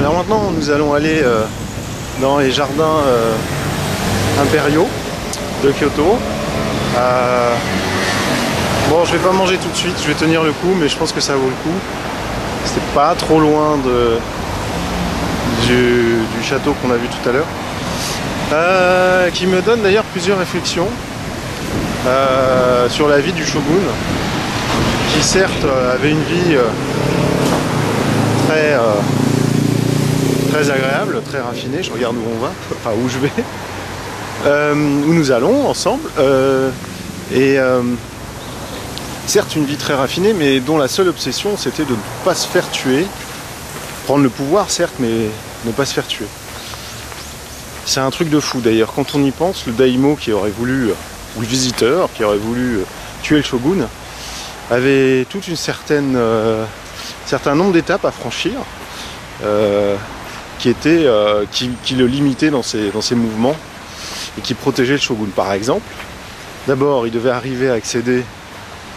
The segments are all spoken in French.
Alors maintenant nous allons aller dans les jardins impériaux de Kyoto. Bon, je vais pas manger tout de suite, je vais tenir le coup, mais je pense que ça vaut le coup. C'est pas trop loin du château qu'on a vu tout à l'heure. Qui me donne d'ailleurs plusieurs réflexions sur la vie du shogun, qui certes avait une vie très agréable, très raffinée. Je regarde où on va, enfin où je vais, où nous allons ensemble, certes une vie très raffinée, mais dont la seule obsession c'était de ne pas se faire tuer, prendre le pouvoir certes, mais ne pas se faire tuer. C'est un truc de fou d'ailleurs, quand on y pense, le daimyo qui aurait voulu, ou le visiteur qui aurait voulu tuer le shogun, avait toute une certaine certain nombre d'étapes à franchir, qui le limitait dans ses mouvements et qui protégeait le shogun. Par exemple, d'abord il devait arriver à accéder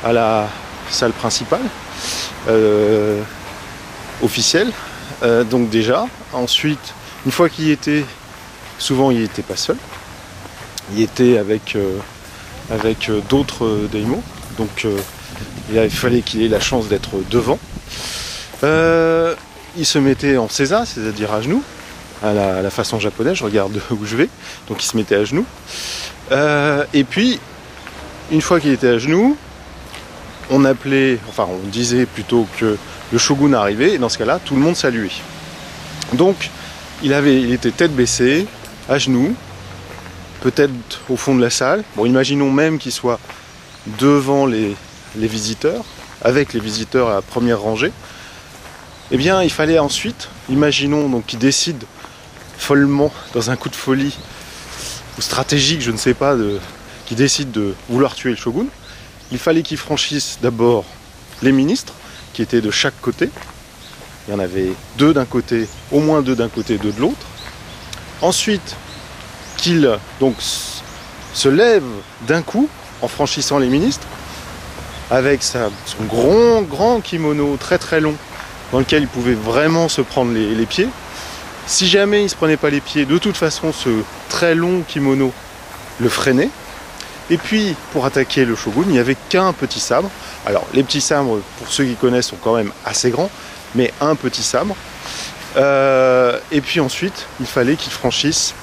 à la salle principale officielle, donc déjà. Ensuite, une fois qu'il y était, souvent il n'était pas seul, il était avec d'autres daimyo, donc il fallait qu'il ait la chance d'être devant. Il se mettait en seiza, c'est-à-dire à genoux, à la façon japonaise, je regarde où je vais, donc il se mettait à genoux. Et puis, une fois qu'il était à genoux, on disait plutôt que le shogun arrivait, et dans ce cas-là, tout le monde saluait. Donc, il était tête baissée, à genoux, peut-être au fond de la salle. Bon, imaginons même qu'il soit devant les visiteurs, avec les visiteurs à la première rangée. Eh bien, il fallait ensuite, imaginons donc qu'il décide follement, dans un coup de folie, ou stratégique, je ne sais pas, qu'il décide de vouloir tuer le shogun. Il fallait qu'il franchisse d'abord les ministres, qui étaient de chaque côté. Il y en avait deux d'un côté, au moins deux d'un côté, deux de l'autre. Ensuite, qu'il donc se lève d'un coup, en franchissant les ministres, avec son grand kimono très très long, dans lequel il pouvait vraiment se prendre les pieds. Si jamais il ne se prenait pas les pieds, de toute façon, ce très long kimono le freinait. Et puis, pour attaquer le shogun, il n'y avait qu'un petit sabre. Alors, les petits sabres, pour ceux qui connaissent, sont quand même assez grands, mais un petit sabre. Et puis ensuite, il fallait qu'il franchisse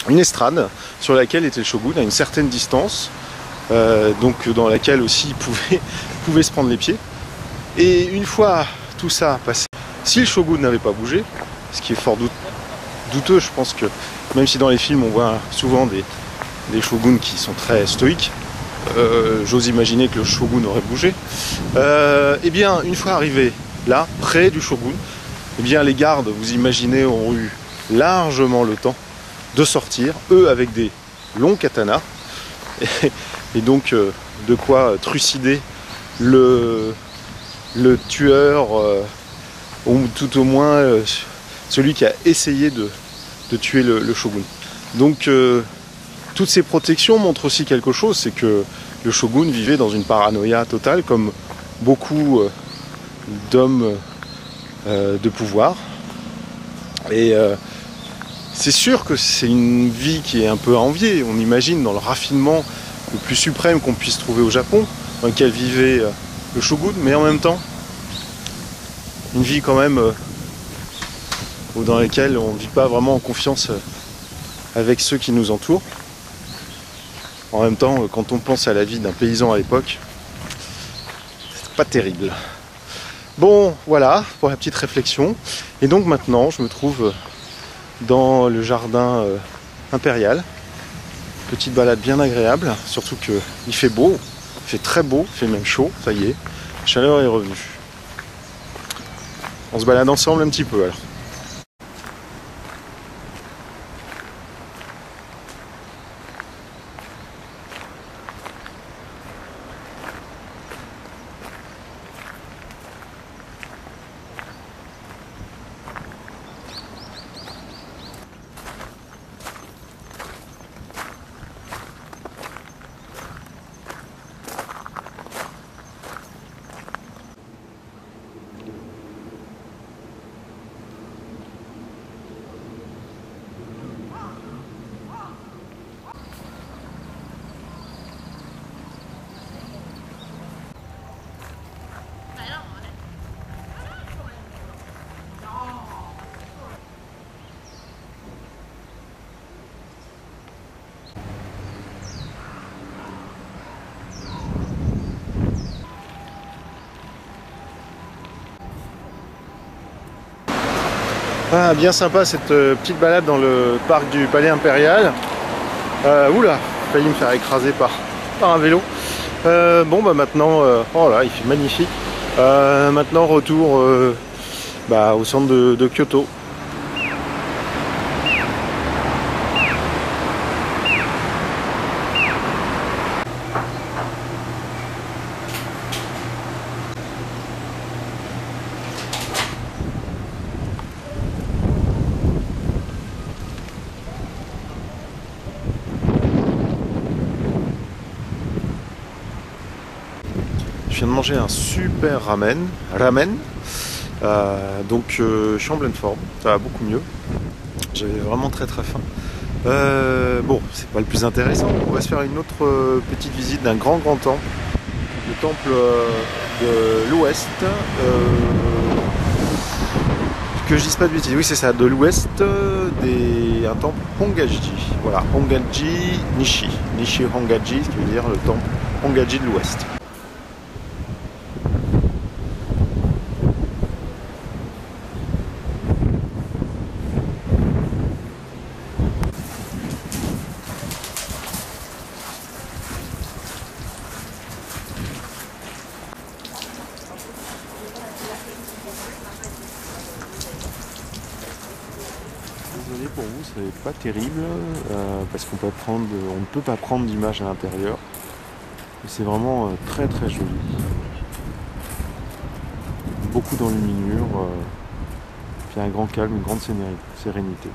une estrade sur laquelle était le shogun, à une certaine distance, donc dans laquelle aussi il pouvait se prendre les pieds. Et une fois tout ça passé, si le shogun n'avait pas bougé, ce qui est fort douteux, je pense que même si dans les films on voit souvent des shoguns qui sont très stoïques, j'ose imaginer que le shogun aurait bougé. Eh bien, une fois arrivé là, près du shogun, eh bien les gardes, vous imaginez, ont eu largement le temps de sortir, eux avec des longs katanas, et donc de quoi trucider le tueur, ou tout au moins celui qui a essayé de tuer le shogun. Donc toutes ces protections montrent aussi quelque chose, c'est que le shogun vivait dans une paranoïa totale, comme beaucoup d'hommes de pouvoir. Et c'est sûr que c'est une vie qui est un peu à envier. On imagine dans le raffinement le plus suprême qu'on puisse trouver au Japon, dans lequel vivait le shogun, mais en même temps, une vie quand même dans laquelle on ne vit pas vraiment en confiance avec ceux qui nous entourent. En même temps, quand on pense à la vie d'un paysan à l'époque, c'est pas terrible. Bon, voilà pour la petite réflexion. Et donc maintenant, je me trouve dans le jardin impérial. Petite balade bien agréable, surtout qu'il fait beau, il fait très beau, il fait même chaud, ça y est, la chaleur est revenue. On se balade ensemble un petit peu alors. Ah, bien sympa cette petite balade dans le parc du Palais Impérial. Oula, j'ai failli me faire écraser par un vélo. Bon bah maintenant, oh là, il fait magnifique. Maintenant retour au centre de Kyoto. Je viens de manger un super ramen. Je suis en pleine forme, ça va beaucoup mieux. J'avais vraiment très faim. Bon, c'est pas le plus intéressant. On va se faire une autre petite visite d'un grand temple. Le temple de l'Ouest. Que je dise pas de bêtises. Oui, c'est ça, de l'Ouest, un temple Hongaji. Voilà, Hongaji Nishi. Nishi Hongaji, ce qui veut dire le temple Hongaji de l'Ouest. Désolé pour vous, c'est pas terrible parce qu'on on ne peut pas prendre d'image à l'intérieur. C'est vraiment très joli. Beaucoup d'enluminure, puis un grand calme, une grande sérénité.